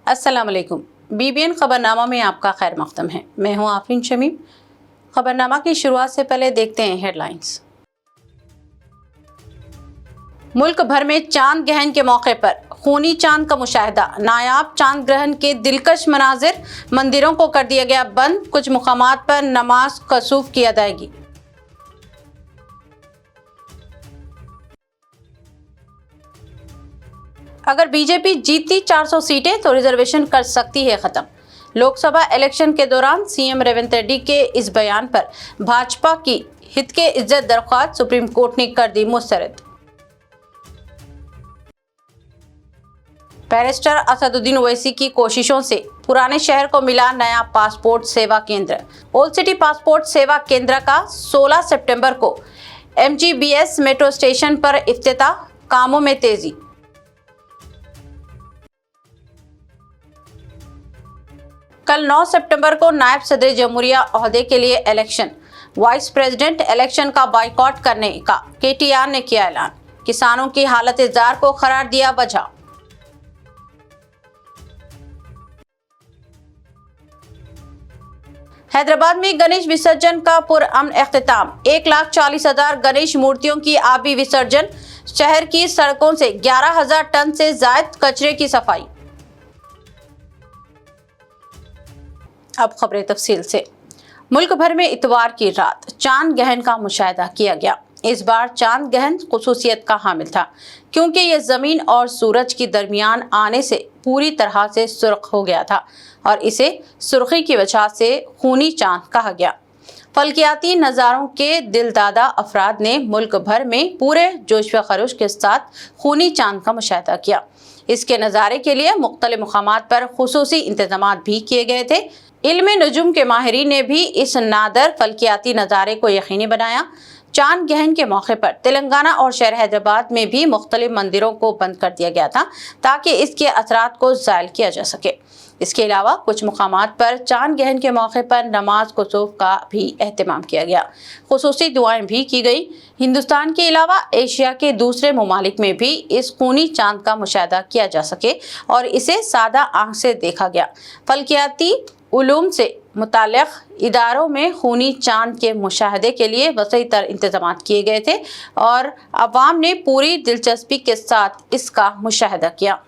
अस्सलाम वालेकुम। BBN खबरनामा में आपका खैर मक़दम है। मैं हूं आफरीन शमीम। खबरनामा की शुरुआत से पहले देखते हैं हेडलाइंस। मुल्क भर में चांद ग्रहण के मौके पर खूनी चांद का मुशाहिदा। नायाब चांद ग्रहण के दिलकश मनाजिर। मंदिरों को कर दिया गया बंद। कुछ मुकामात पर नमाज कसूफ की अदायगी। अगर बीजेपी जीतती 400 सीटें तो रिजर्वेशन कर सकती है खत्म। लोकसभा इलेक्शन के दौरान सीएम रेवंत रेड्डी के इस बयान पर भाजपा की हित के इज्जत दरख्वास्त सुप्रीम कोर्ट ने कर दी मुस्तरद। बैरिस्टर असदुद्दीन ओवैसी की कोशिशों से पुराने शहर को मिला नया पासपोर्ट सेवा केंद्र। ओल्ड सिटी पासपोर्ट सेवा केंद्र का 16 सितंबर को MGBS मेट्रो स्टेशन पर इफ्तिताह। कामों में तेजी। कल 9 सितंबर को नायब सदर जमहूरिया ओहदे के लिए इलेक्शन। वाइस प्रेसिडेंट इलेक्शन का बाइकआउट करने का KTR ने किया ऐलान। किसानों की हालत जार को करार दिया वजह। हैदराबाद में गणेश विसर्जन का पुरअमन इख्तिताम। 1,40,000 गणेश मूर्तियों की आबी विसर्जन। शहर की सड़कों से 11,000 टन से ज्यादा कचरे की सफाई। अब खबरें तफसील से। मुल्क भर में इतवार की रात चांद ग्रहण का मुशाहिदा किया गया। इस बार चांद ग्रहण खुसूसियत का हामिल था क्योंकि यह जमीन और सूरज के दरमियान आने से पूरी तरह से सुर्ख हो गया था और इसे सुर्खी की वजह से खूनी चांद कहा गया। फल्कियाती नज़ारों के दिलदादा अफराद ने मुल्क भर में पूरे जोश व खरोश के साथ खूनी चांद का मुशाहिदा किया। इसके नज़ारे के लिए मुख्तलिफ मकामात पर खुसूसी इंतजामात भी किए गए थे। इल्म नजुम के माहिरीन ने भी इस नादर फल्कियाती नज़ारे को यकीनी बनाया। चांद ग्रहण के मौके पर तेलंगाना और शहर हैदराबाद में भी मुख्तलिफ मंदिरों को बंद कर दिया गया था ताकि इसके असरात को ज़ायल किया जा सके। इसके अलावा कुछ मुकामात पर चांद ग्रहण के मौके पर नमाज कुसूफ का भी एहतमाम किया गया। खुसूसी दुआएं भी की गई। हिंदुस्तान के अलावा एशिया के दूसरे ममालिक में भी इस खूनी चांद का मुशाहिदा किया जा सके और इसे सादा आंख से देखा गया। फल्कियाती उलूम से मुताल्लिक़ इदारों में खूनी चांद के मुशाहदे के लिए वसी तर इंतजामात किए गए थे और अवाम ने पूरी दिलचस्पी के साथ इसका मुशाहदा किया।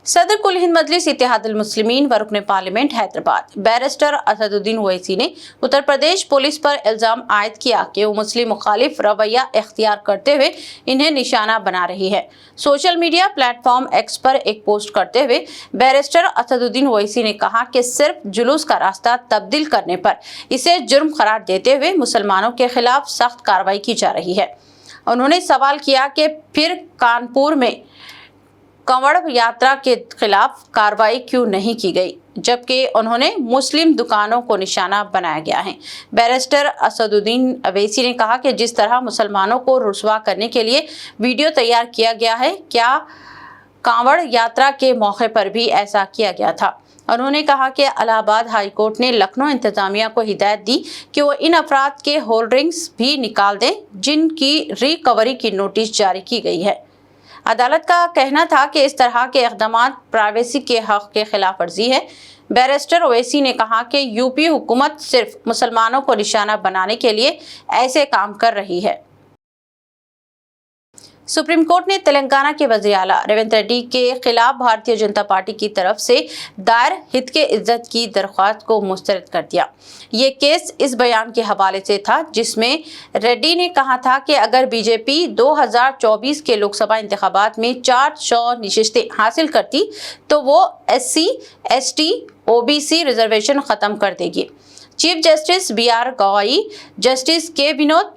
सदर कुल हिंद मजलिस इत्तेहादुल मुस्लिमीन व रुकन पार्लियामेंट हैदराबाद बैरिस्टर असदुद्दीन ओवैसी ने उत्तर प्रदेश पुलिस पर इल्जाम आयद किया कि वो मुस्लिम मुखालिफ रवैया इख्तियार करते हुए इन्हें निशाना बना रही है। सोशल मीडिया प्लेटफॉर्म X पर एक पोस्ट करते हुए बैरिस्टर असदुद्दीन ओवैसी ने कहा कि सिर्फ जुलूस का रास्ता तब्दील करने पर इसे जुर्म करार देते हुए मुसलमानों के खिलाफ सख्त कार्रवाई की जा रही है। उन्होंने सवाल किया कि फिर कानपुर में कंवड़ यात्रा के खिलाफ कार्रवाई क्यों नहीं की गई, जबकि उन्होंने मुस्लिम दुकानों को निशाना बनाया गया है। बैरिस्टर असदुद्दीन ओवैसी ने कहा कि जिस तरह मुसलमानों को रुस्वा करने के लिए वीडियो तैयार किया गया है, क्या कांवड़ यात्रा के मौके पर भी ऐसा किया गया था। उन्होंने कहा कि इलाहाबाद हाई कोर्ट ने लखनऊ इंतजामिया को हिदायत दी कि वो इन अफराद के होल्डिंग्स भी निकाल दें जिनकी रिकवरी की नोटिस जारी की गई है। अदालत का कहना था कि इस तरह के इक़दामात प्राइवेसी के हक़ के खिलाफ वर्जी है। बैरिस्टर ओवैसी ने कहा कि यूपी हुकूमत सिर्फ मुसलमानों को निशाना बनाने के लिए ऐसे काम कर रही है। सुप्रीम कोर्ट ने तेलंगाना के वज़ीर आला रेवंत रेड्डी के खिलाफ भारतीय जनता पार्टी की तरफ से दायर हित के इज्जत की दरख्वास्त को मुस्तरद कर दिया। ये केस इस बयान के हवाले से था जिसमें रेड्डी ने कहा था कि अगर बीजेपी 2024 के लोकसभा इंतखाबात में 400 नशिस्तें हासिल करती तो वो SC, ST, OBC रिजर्वेशन ख़त्म कर देगी। चीफ जस्टिस BR गवाई, जस्टिस K विनोद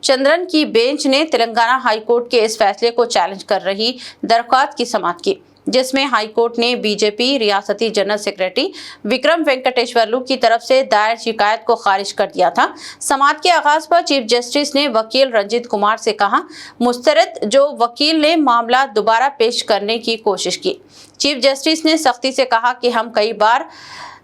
चंद्रन की बेंच ने तेलंगाना हाई कोर्ट के इस फैसले को चैलेंज कर रही दरख्वास्त की समाअत की, जिसमें हाई कोर्ट ने बीजेपी रियासती जनरल सेक्रेटरी विक्रम वेंकटेश्वरलू की तरफ से दायर शिकायत को खारिज कर दिया था। समाअत के आगाज पर चीफ जस्टिस ने वकील रंजीत कुमार से कहा, मुस्तरद जो वकील ने मामला दोबारा पेश करने की कोशिश की। चीफ जस्टिस ने सख्ती से कहा कि हम कई बार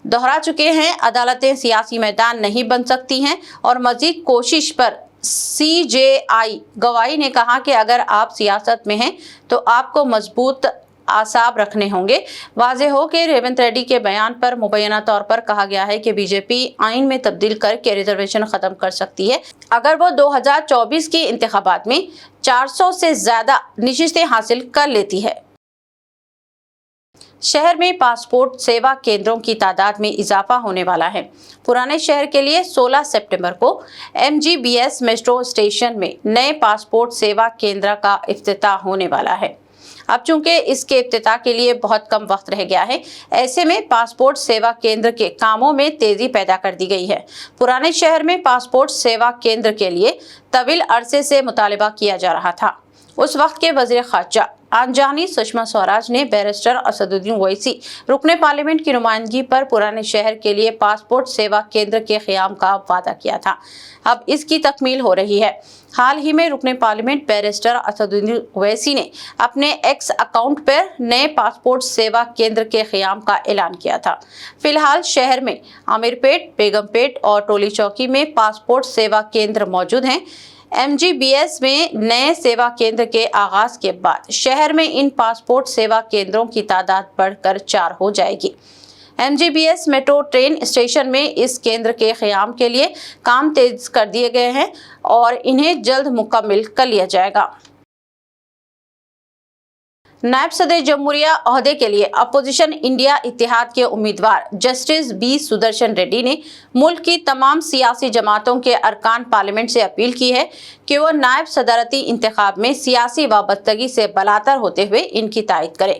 दोहरा चुके हैं, अदालतें सियासी मैदान नहीं बन सकती हैं और मजीद कोशिश पर CJI गवाही ने कहा कि अगर आप सियासत में हैं तो आपको मजबूत आसाब रखने होंगे। वाज़ेह हो कि रेवंत रेड्डी के बयान पर मुबैना तौर पर कहा गया है कि बीजेपी आइन में तब्दील करके रिजर्वेशन खत्म कर सकती है अगर वो 2024 की इंतखाबात में 400 से ज्यादा नशिस्तें हासिल कर लेती है। शहर में पासपोर्ट सेवा केंद्रों की तादाद में इजाफा होने वाला है। पुराने शहर के लिए 16 सितंबर को MGBS मेट्रो स्टेशन में नए पासपोर्ट सेवा केंद्र का इफ्तिताह होने वाला है। अब चूंकि इसके इफ्तिताह के लिए बहुत कम वक्त रह गया है, ऐसे में पासपोर्ट सेवा केंद्र के कामों में तेजी पैदा कर दी गई है। पुराने शहर में पासपोर्ट सेवा केंद्र के लिए तवील अरसे से मुतालिबा किया जा रहा था। उस वक्त के वज़ीर ख़ारजा आनजानी सुषमा स्वराज ने बैरिस्टर असदुद्दीन ओवैसी रुकने पार्लियामेंट की नुमाइंदगी पर पुराने शहर के लिए पासपोर्ट सेवा केंद्र के क़याम का वादा किया था। अब इसकी तकमील हो रही है। हाल ही में रुकने पार्लियामेंट बैरिस्टर असदुद्दीन ओवैसी ने अपने एक्स अकाउंट पर नए पासपोर्ट सेवा केंद्र के क़याम का ऐलान किया था। फिलहाल शहर में आमिरपेट, बेगमपेट और टोली चौकी में पासपोर्ट सेवा केंद्र मौजूद हैं। MGBS में नए सेवा केंद्र के आगाज के बाद शहर में इन पासपोर्ट सेवा केंद्रों की तादाद बढ़कर 4 हो जाएगी। MGBS मेट्रो ट्रेन स्टेशन में इस केंद्र के क़याम के लिए काम तेज कर दिए गए हैं और इन्हें जल्द मुकम्मल कर लिया जाएगा। नायब सदर जमहूरिया ओहदे के लिए अपोजिशन इंडिया इत्तेहाद के उम्मीदवार जस्टिस बी सुदर्शन रेड्डी ने मुल्क की तमाम सियासी जमातों के अरकान पार्लियामेंट से अपील की है कि वो नायब सदारती इंतखाब में सियासी वाबस्तगी से बलातर होते हुए इनकी तायद करें।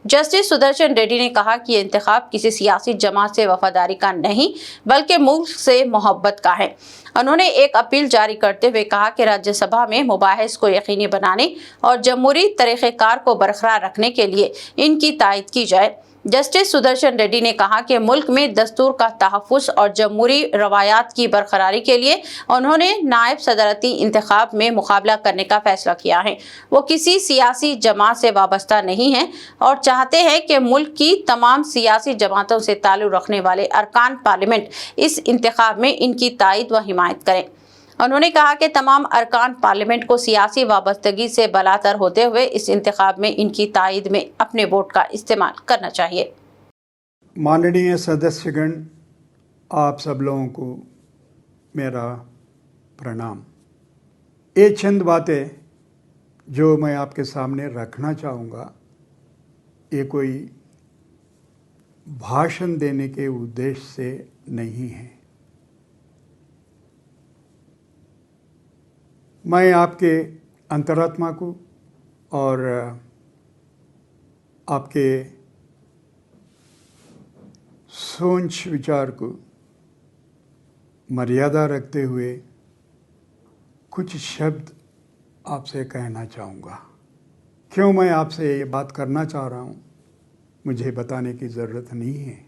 जस्टिस सुदर्शन रेड्डी ने कहा कि ये इंतखाब किसी सियासी जमात से वफादारी का नहीं बल्कि मुल्क से मोहब्बत का है। उन्होंने एक अपील जारी करते हुए कहा कि राज्यसभा में मुबाहिस को यकीनी बनाने और जमहूरी तरीक़ेकार को बरकरार रखने के लिए इनकी तायद की जाए। जस्टिस सुदर्शन रेड्डी ने कहा कि मुल्क में दस्तूर का तहफ़्फ़ुज़ और जमहूरी रवायात की बरकरारी के लिए उन्होंने नायब सदारती इंतखाब में मुकाबला करने का फैसला किया है। वो किसी सियासी जमात से वाबस्ता नहीं हैं और चाहते हैं कि मुल्क की तमाम सियासी जमातों से ताल्लुक़ रखने वाले अरकान पार्लियामेंट इस इंतखाब में इनकी तायद व हिमायत करें। उन्होंने कहा कि तमाम अरकान पार्लियामेंट को सियासी वाबस्तगी से बलातर होते हुए इस इंतखाब में इनकी तायद में अपने वोट का इस्तेमाल करना चाहिए। माननीय सदस्यगण, आप सब लोगों को मेरा प्रणाम। ये चंद बातें जो मैं आपके सामने रखना चाहूँगा, ये कोई भाषण देने के उद्देश्य से नहीं है। मैं आपके अंतरात्मा को और आपके सोच विचार को मर्यादा रखते हुए कुछ शब्द आपसे कहना चाहूँगा। क्यों मैं आपसे ये बात करना चाह रहा हूँ, मुझे बताने की ज़रूरत नहीं है।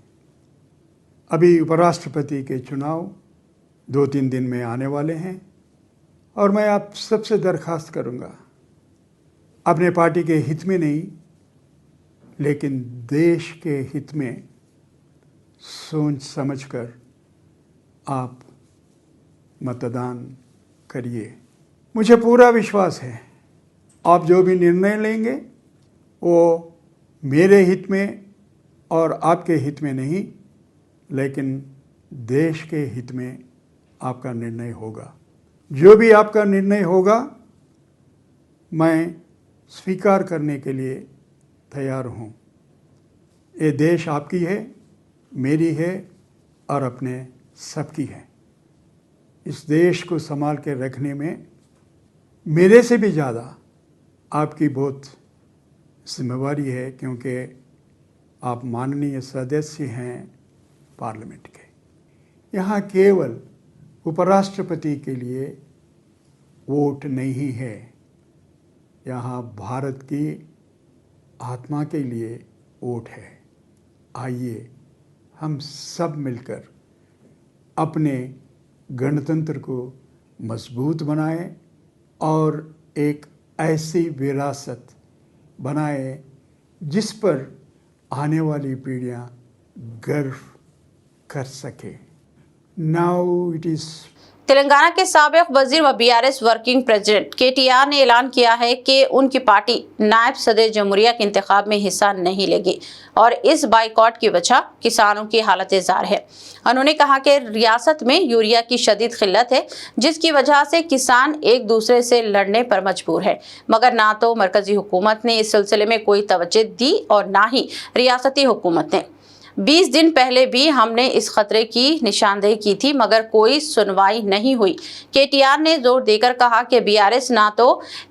अभी उपराष्ट्रपति के चुनाव 2-3 दिन में आने वाले हैं और मैं आप सबसे दरख्वास्त करूँगा, अपने पार्टी के हित में नहीं लेकिन देश के हित में सोच समझकर आप मतदान करिए। मुझे पूरा विश्वास है आप जो भी निर्णय लेंगे वो मेरे हित में और आपके हित में नहीं लेकिन देश के हित में आपका निर्णय होगा। जो भी आपका निर्णय होगा मैं स्वीकार करने के लिए तैयार हूँ। ये देश आपकी है, मेरी है और अपने सबकी है। इस देश को संभाल के रखने में मेरे से भी ज़्यादा आपकी बहुत जिम्मेवारी है, क्योंकि आप माननीय सदस्य हैं पार्लियामेंट के। यहाँ केवल उपराष्ट्रपति के लिए वोट नहीं है, यहाँ भारत की आत्मा के लिए वोट है। आइए हम सब मिलकर अपने गणतंत्र को मजबूत बनाएं और एक ऐसी विरासत बनाएं जिस पर आने वाली पीढ़ियां गर्व कर सके। Now it is तेलंगाना के साबिक वजीर व बीआरएस वर्किंग प्रेसिडेंट केटीआर ने ऐलान किया है कि उनकी पार्टी नायब सदर जमहूरिया के इंतखाब में हिस्सा नहीं लेगी और इस बाइकॉट की वजह किसानों की हालत जार है। उन्होंने कहा कि रियासत में यूरिया की शदीद किल्लत है, जिसकी वजह से किसान एक दूसरे से लड़ने पर मजबूर है, मगर ना तो मरकजी हुकूमत ने इस सिलसिले में कोई तवज्जो दी और ना ही रियासती हुकूमत ने। 20 दिन पहले भी हमने इस खतरे की निशानदेही की थी, मगर कोई सुनवाई नहीं हुई। केटीआर ने जोर देकर कहा कि बीआरएस ना तो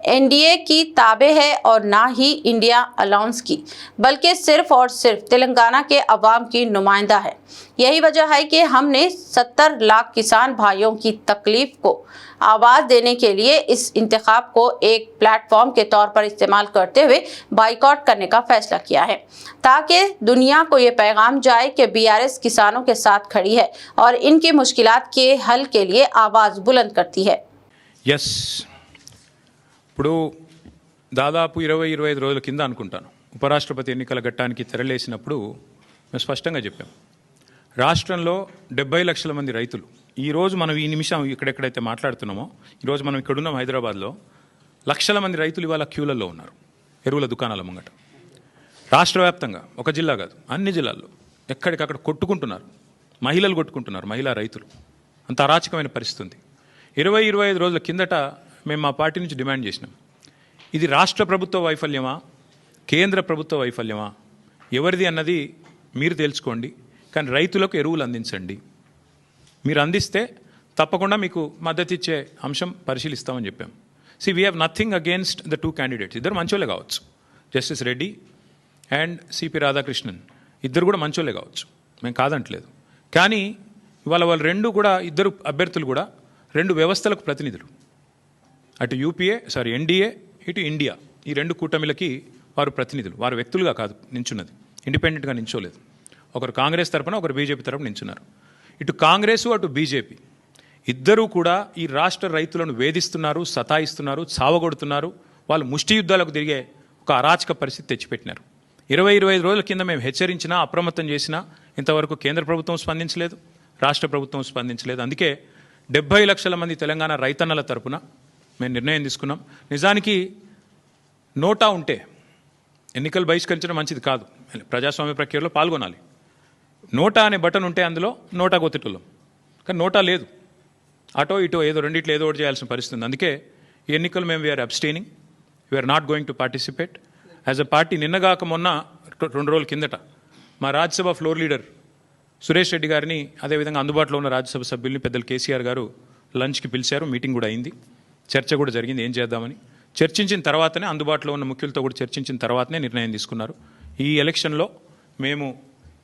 एनडीए की ताबे है और ना ही इंडिया अलाउंस की, बल्कि सिर्फ और सिर्फ तेलंगाना के अवाम की नुमाइंदा है। यही वजह है कि हमने 70 लाख किसान भाइयों की तकलीफ को आवाज़ देने के लिए इस इंतखाब को एक प्लेटफॉर्म के तौर पर इस्तेमाल करते हुए बाइकआउट करने का फैसला किया है, ताकि दुनिया को ये पैगाम जाए कि बीआरएस किसानों के साथ खड़ी है और इनकी मुश्किलात के हल के लिए आवाज़ बुलंद करती है। ఎస్ ఇప్పుడు దాదాపు 20-25 రోజుల కింద అనుకుంటాను ఉపరాష్ట్రపతి ఎన్నికల ఘట్టానికి తెరలేసినప్పుడు మేము స్పష్టంగా చెప్పాం, రాష్ట్రంలో 70 లక్షల మంది రైతులు ఈరోజు మనం ఈ నిమిషం ఇక్కడెక్కడైతే మాట్లాడుతున్నామో ఈరోజు మనం ఇక్కడున్నాం హైదరాబాద్లో లక్షల మంది రైతులు ఇవాళ క్యూలలో ఉన్నారు ఎరువుల దుకాణాల ముంగట. రాష్ట్ర వ్యాప్తంగా ఒక జిల్లా కాదు అన్ని జిల్లాల్లో ఎక్కడికక్కడ కొట్టుకుంటున్నారు, మహిళలు కొట్టుకుంటున్నారు, మహిళా రైతులు. అంత అరాచకమైన పరిస్థితి ఉంది. 20-25 రోజుల కిందట మేము మా పార్టీ నుంచి డిమాండ్ చేసినాం, ఇది రాష్ట్ర ప్రభుత్వ వైఫల్యమా కేంద్ర ప్రభుత్వ వైఫల్యమా ఎవరిది అన్నది మీరు తెలుసుకోండి, కానీ రైతులకు ఎరువులు అందించండి. మీరు అందిస్తే తప్పకుండా మీకు మద్దతు ఇచ్చే అంశం పరిశీలిస్తామని చెప్పాం. We have nothing against the 2 candidates. ఇద్దరు మంచోళ్ళే కావచ్చు, justice Reddy and CP Radhakrishnan ఇద్దరు కూడా మంచోళ్ళే కావచ్చు, మేము కాదంటలేదు. కానీ ఇవాళ వాళ్ళు ఇద్దరు అభ్యర్థులు కూడా 2 వ్యవస్థలకు ప్రతినిధులు. అటు ఎన్డీఏ ఇటు ఇండియా, ఈ 2 కూటమిలకి వారు ప్రతినిధులు. వారు వ్యక్తులుగా కాదు నించున్నది, ఇండిపెండెంట్గా నించోలేదు. ఒకరు కాంగ్రెస్ తరపున ఒకరు బీజేపీ తరపున నించున్నారు. ఇటు కాంగ్రెసు అటు బీజేపీ ఇద్దరూ కూడా ఈ రాష్ట్ర రైతులను వేధిస్తున్నారు, సతాయిస్తున్నారు, చావగొడుతున్నారు. వాళ్ళు ముష్టి యుద్ధాలకు తిరిగే ఒక అరాచక పరిస్థితి తెచ్చిపెట్టినారు. 20-25 రోజుల కింద మేము హెచ్చరించినా అప్రమత్తం చేసినా ఇంతవరకు కేంద్ర ప్రభుత్వం స్పందించలేదు, రాష్ట్ర ప్రభుత్వం స్పందించలేదు. అందుకే 70 లక్షల మంది తెలంగాణ రైతన్నల తరపున మేము నిర్ణయం తీసుకున్నాం. నిజానికి నోటా ఉంటే ఎన్నికలు బహిష్కరించడం మంచిది కాదు, ప్రజాస్వామ్య ప్రక్రియలో పాల్గొనాలి. నోటా అనే బటన్ ఉంటే అందులో నోటా కొత్తటోళ్ళం, కానీ నోటా లేదు. అటో ఇటో ఏదో రెండిట్లో ఏదో ఒకటి చేయాల్సిన పరిస్థితి ఉంది. అందుకే ఈ ఎన్నికలు మేము we are abstaining, we are not going to participate as a party. నిన్నగాక మొన్న 2 రోజుల కిందట మా రాజ్యసభ ఫ్లోర్ లీడర్ సురేష్ రెడ్డి గారిని, అదేవిధంగా అందుబాటులో ఉన్న రాజ్యసభ సభ్యుల్ని పెద్దలు కేసీఆర్ గారు లంచ్కి పిలిచారు. మీటింగ్ కూడా అయింది, చర్చ కూడా జరిగింది ఏం చేద్దామని. చర్చించిన తర్వాతనే అందుబాటులో ఉన్న ముఖ్యులతో కూడా చర్చించిన తర్వాతనే నిర్ణయం తీసుకున్నారు. ఈ ఎలక్షన్లో మేము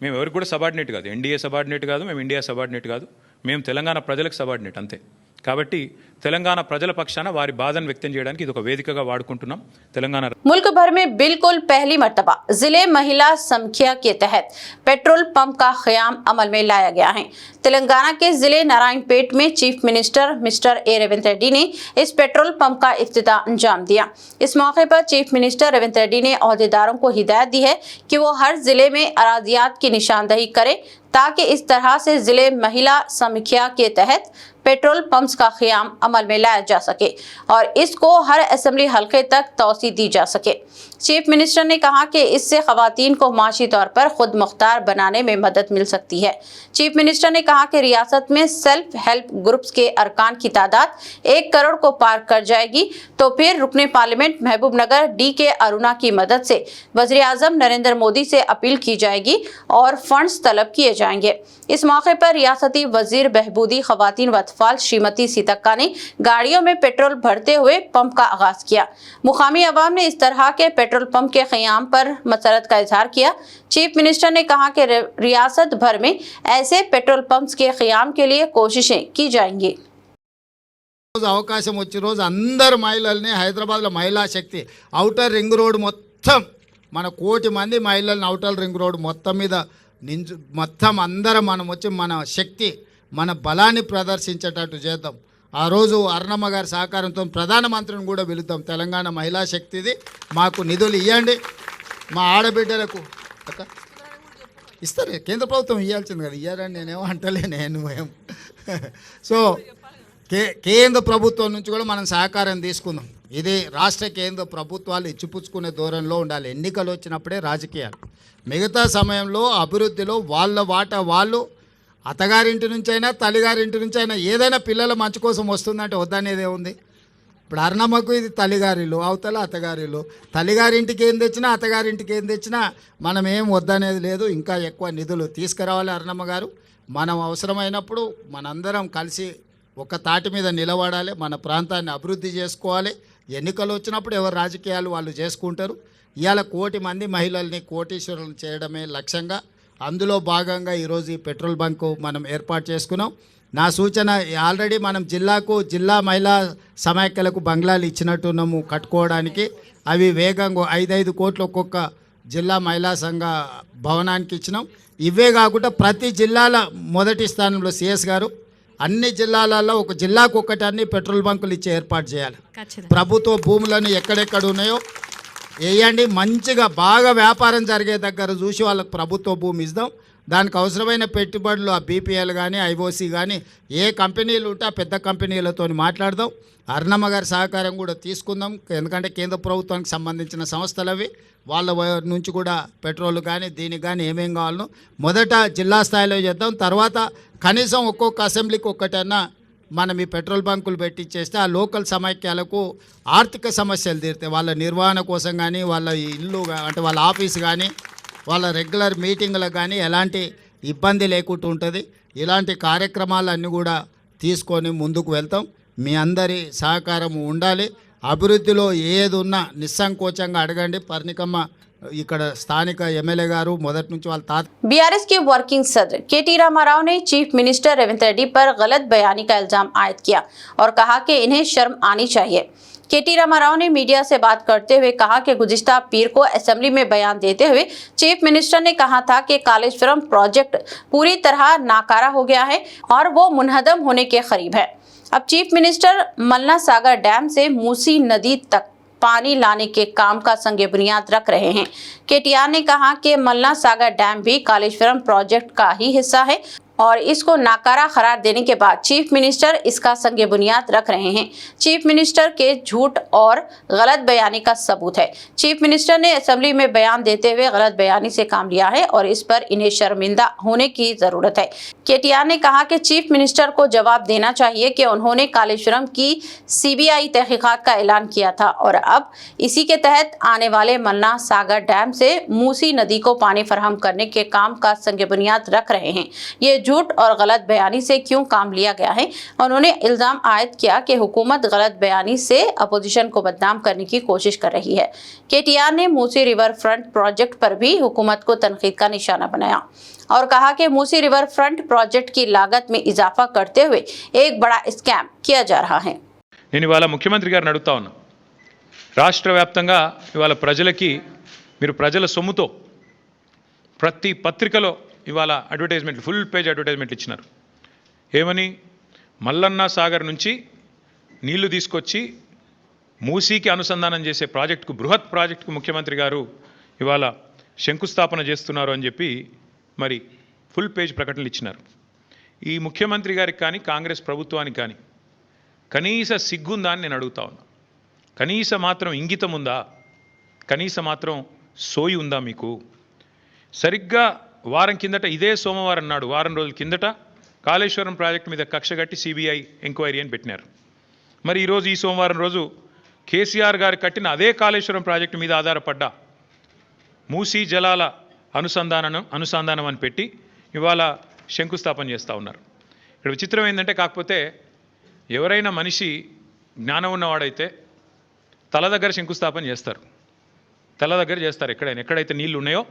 ఎవరికి కూడా సబార్డినేట్ కాదు, ఎన్డీఏ సబార్డినేట్ కాదు, మేము ఇండియా సబార్డినేట్ కాదు, మేము తెలంగాణ ప్రజలకు సబార్డినేట్ అంతే. కాబట్టి తెలంగాణ ప్రజల పక్షాన వారి బాధను వ్యక్తం చేయడానికి ఇది ఒక వేదికగా వాడుకుంటున్నాం. తెలంగాణ मुल्क भर में बिल्कुल पहली मर्तबा जिले महिला समख्या के तहत पेट्रोल पंप का क़याम अमल में लाया गया है। तेलंगाना के जिले नारायणपेट में chief minister mister A Revanth Reddy ने इस पेट्रोल पंप का इफ्तिताह अंजाम दिया। इस मौके पर चीफ मिनिस्टर रेवंत रेड्डी ने अहदेदारों को हिदायत दी है कि वो हर जिले में अराजियात की निशानदही करें, ताकि इस तरह से जिले महिला समीक्षा के तहत पेट्रोल पंप्स का क़याम अमल में लाया जा सके और इसको हर असेंबली हल्के तक तौसी दी जा सके। चीफ मिनिस्टर ने कहा कि इससे खवातीन को माशी तौर पर खुद मुख्तार बनाने में मदद मिल सकती है। चीफ मिनिस्टर ने कहा कि रियासत में सेल्फ हेल्प ग्रुप्स के अरकान की तादाद 1 करोड़ को पार कर जाएगी, तो फिर रुकने पार्लियामेंट महबूब नगर DK अरुणा की मदद से वज़ीर आज़म नरेंद्र मोदी से अपील की जाएगी और फंड्स तलब किए जाएंगे। इस मौके पर रियासती वजीर बहबूदी खवातीन व अतफाल श्रीमती सीतक्का ने गाड़ियों में पेट्रोल भरते हुए पंप का आगाज किया। मुकामी अवाम ने इस तरह के पेट्रोल पंप के क़याम पर मसरत का इजहार किया। चीफ मिनिस्टर ने कहा कि रियासत भर में ऐसे पेट्रोल पंप्स के क़याम के लिए कोशिशें की जाएंगी। అవకాశం వచ్చే రోజు అందరు మహిళల్ని హైదరాబాద్లో మహిళా శక్తి ఔటర్ రింగ్ రోడ్ మొత్తం మన 1 కోటి మంది మహిళల్ని ఔటర్ రింగ్ రోడ్ మొత్తం మీద మొత్తం అందరం మనం వచ్చి మన శక్తి మన బలాన్ని ప్రదర్శించేటట్టు చేద్దాం. ఆ రోజు అరుణమ్మ గారి సహకారంతో ప్రధానమంత్రిని కూడా పిలుద్దాం. తెలంగాణ మహిళా శక్తిది మాకు నిధులు ఇవ్వండి, మా ఆడబిడ్డలకు ఇస్తారు, కేంద్ర ప్రభుత్వం ఇవ్వాల్సింది కదా, ఇయ్యారని నేనేమో అంటలే నేను. సో కేంద్ర ప్రభుత్వం నుంచి కూడా మనం సహకారం తీసుకుందాం. ఇది రాష్ట్ర కేంద్ర ప్రభుత్వాలు ఇచ్చిపుచ్చుకునే ధోరణిలో ఉండాలి. ఎన్నికలు వచ్చినప్పుడే రాజకీయాలు, మిగతా సమయంలో అభివృద్ధిలో వాళ్ళ వాటా వాళ్ళు, అత్తగారింటి నుంచైనా తల్లిగారింటి నుంచి అయినా ఏదైనా పిల్లల మంచి కోసం వస్తుందంటే వద్దనేదే ఉంది. ఇప్పుడు అర్ణమ్మకు ఇది తల్లిగారిలు, అవతల అత్తగారిలు. తల్లిగారింటికి ఏం తెచ్చినా అత్తగారింటికి ఏం తెచ్చినా మనం ఏం వద్దనేది లేదు. ఇంకా ఎక్కువ నిధులు తీసుకురావాలి అర్ణమ్మ గారు. మనం అవసరమైనప్పుడు మనందరం కలిసి ఒక తాటి మీద నిలబడాలి, మన ప్రాంతాన్ని అభివృద్ధి చేసుకోవాలి. ఎన్నికలు వచ్చినప్పుడు ఎవరు రాజకీయాలు వాళ్ళు చేసుకుంటారు. ఇవాళ 1 కోటి మంది మహిళల్ని కోటీశ్వరులను చేయడమే లక్ష్యంగా, అందులో భాగంగా ఈరోజు ఈ పెట్రోల్ బంకు మనం ఏర్పాటు చేసుకున్నాం. నా సూచన, ఆల్రెడీ మనం జిల్లా మహిళా సమాఖ్యలకు బంగ్లాలు ఇచ్చినట్టున్నాము కట్టుకోవడానికి. అవి వేగంగా 5 కోట్లు ఒక్కొక్క జిల్లా మహిళా సంఘ భవనానికి ఇచ్చినాం. ఇవే కాకుండా ప్రతి జిల్లాల మొదటి స్థానంలో సిఎస్ గారు అన్ని జిల్లాలలో ఒక జిల్లాకు ఒకటి అన్ని పెట్రోల్ బంకులు ఇచ్చి ఏర్పాటు చేయాలి. ప్రభుత్వ భూములను ఎక్కడెక్కడ ఉన్నాయో వేయండి. మంచిగా బాగా వ్యాపారం జరిగే దగ్గర చూసి వాళ్ళకి ప్రభుత్వ భూమి ఇద్దాం. దానికి అవసరమైన పెట్టుబడులు ఆ బీపీఎల్ కానీ ఐఓసి కానీ ఏ కంపెనీలు ఉంటే ఆ పెద్ద కంపెనీలతో మాట్లాడదాం. అర్ణమ్మ గారి సహకారం కూడా తీసుకుందాం. ఎందుకంటే కేంద్ర ప్రభుత్వానికి సంబంధించిన సంస్థలు అవి, వాళ్ళ నుంచి కూడా పెట్రోల్ కానీ దీనికి కానీ ఏమేం కావాలనో మొదట జిల్లా స్థాయిలో చేద్దాం. తర్వాత కనీసం ఒక్కొక్క అసెంబ్లీకి ఒక్కటన్నా మనం ఈ పెట్రోల్ బంకులు పెట్టించేస్తే ఆ లోకల్ సమైక్యాలకు ఆర్థిక సమస్యలు తీరుతాయి. వాళ్ళ నిర్వహణ కోసం కానీ, వాళ్ళ ఇల్లు అంటే వాళ్ళ ఆఫీస్ కానీ, వాళ్ళ రెగ్యులర్ మీటింగ్లకు కానీ ఎలాంటి ఇబ్బంది లేకుండా ఉంటుంది. ఇలాంటి కార్యక్రమాలన్నీ కూడా తీసుకొని ముందుకు వెళ్తాం. మీ అందరి సహకారం ఉండాలి. అభివృద్ధిలో ఏది ఉన్నా నిస్సంకోచంగా అడగండి. పర్ణికమ్మ ఇక్కడ స్థానిక ఎమ్మెల్యే గారు మొదటి నుంచి వాళ్ళ తాత. बीआरएस के वर्किंग सदर केटी रामाराव ने चीफ मिनिस्टर रेवंत रेड्डी पर गलत बयानी का इल्जाम आयद किया और कहा कि इन्हें शर्म आनी चाहिए। केटी रामाराव ने मीडिया से बात करते हुए कहा कि गुज़िश्ता पीर को असेंबली में बयान देते हुए चीफ मिनिस्टर ने कहा था कि कालेश्वरम प्रोजेक्ट पूरी तरह नाकारा हो गया है और वो मुनहदम होने के करीब है। अब चीफ मिनिस्टर मलना सागर डैम से मूसी नदी तक पानी लाने के काम का संग बुनियाद रख रहे हैं। केटीआर ने कहा कि मलना सागर डैम भी कालेश्वरम प्रोजेक्ट का ही हिस्सा है और इसको नाकारा करार देने के बाद चीफ मिनिस्टर इसका संग बुनियाद रख रहे हैं। चीफ मिनिस्टर के झूठ और गलत बयानी का सबूत है। चीफ मिनिस्टर ने असेंबली में बयान देते हुए गलत बयानी से काम लिया है और इस पर इन्हें शर्मिंदा होने की जरूरत है। केटीआर ने कहा कि चीफ मिनिस्टर को जवाब देना चाहिए कि उन्होंने कालेश्वरम की सीबीआई तहकीकात का ऐलान किया था और अब इसी के तहत आने वाले मलना सागर डैम से मूसी नदी को पानी फराहम करने के काम का संग बुनियाद रख रहे हैं। ये झूठ और गलत बयानी से क्यों काम लिया गया है? उन्होंने इल्जाम आयद किया कि हुकूमत गलत बयानी से अपोजिशन को बदनाम करने की कोशिश कर रही है। केटीआर ने मूसी रिवर फ्रंट प्रोजेक्ट पर भी हुकूमत को तनकीद का निशाना बनाया और कहा कि मूसी रिवर फ्रंट प्रोजेक्ट की लागत में इजाफा करते हुए एक बड़ा स्कैम किया जा रहा है। నేను ఇవాళ ముఖ్యమంత్రి గారిని అడుగుతా ఉన్నా, రాష్ట్ర వ్యాప్తంగా ఇవాళ ప్రజలకి మీరు ప్రజల సొమ్ముతో ప్రతి పత్రికలో ఇవాళ అడ్వర్టైజ్మెంట్లు, ఫుల్ పేజ్ అడ్వర్టైజ్మెంట్లు ఇచ్చినారు. ఏమని? మల్లన్న సాగర్ నుంచి నీళ్లు తీసుకొచ్చి మూసీకి అనుసంధానం చేసే ప్రాజెక్టుకు, బృహత్ ప్రాజెక్టుకు ముఖ్యమంత్రి గారు ఇవాళ శంకుస్థాపన చేస్తున్నారు అని చెప్పి మరి ఫుల్ పేజ్ ప్రకటనలు ఇచ్చినారు. ఈ ముఖ్యమంత్రి గారికి కానీ కాంగ్రెస్ ప్రభుత్వానికి కానీ కనీస సిగ్గుందా అని నేను అడుగుతా ఉన్నా. కనీస మాత్రం ఇంగితం ఉందా? కనీస మాత్రం సోయి ఉందా మీకు? సరిగ్గా వారం కిందట, ఇదే సోమవారం నాడు, వారం రోజుల కిందట కాళేశ్వరం ప్రాజెక్టు మీద కక్ష కట్టి సిబిఐ ఎంక్వైరీ అని పెట్టినారు. మరి ఈరోజు ఈ సోమవారం రోజు కేసీఆర్ గారు కట్టిన అదే కాళేశ్వరం ప్రాజెక్టు మీద ఆధారపడ్డ మూసీ జలాల అనుసంధానం అని పెట్టి ఇవాళ శంకుస్థాపన చేస్తూ ఉన్నారు. ఇక్కడ విచిత్రం ఏంటంటే, కాకపోతే ఎవరైనా మనిషి జ్ఞానం ఉన్నవాడైతే తల దగ్గర శంకుస్థాపన చేస్తారు, తల దగ్గర చేస్తారు. ఎక్కడైతే నీళ్లు ఉన్నాయో,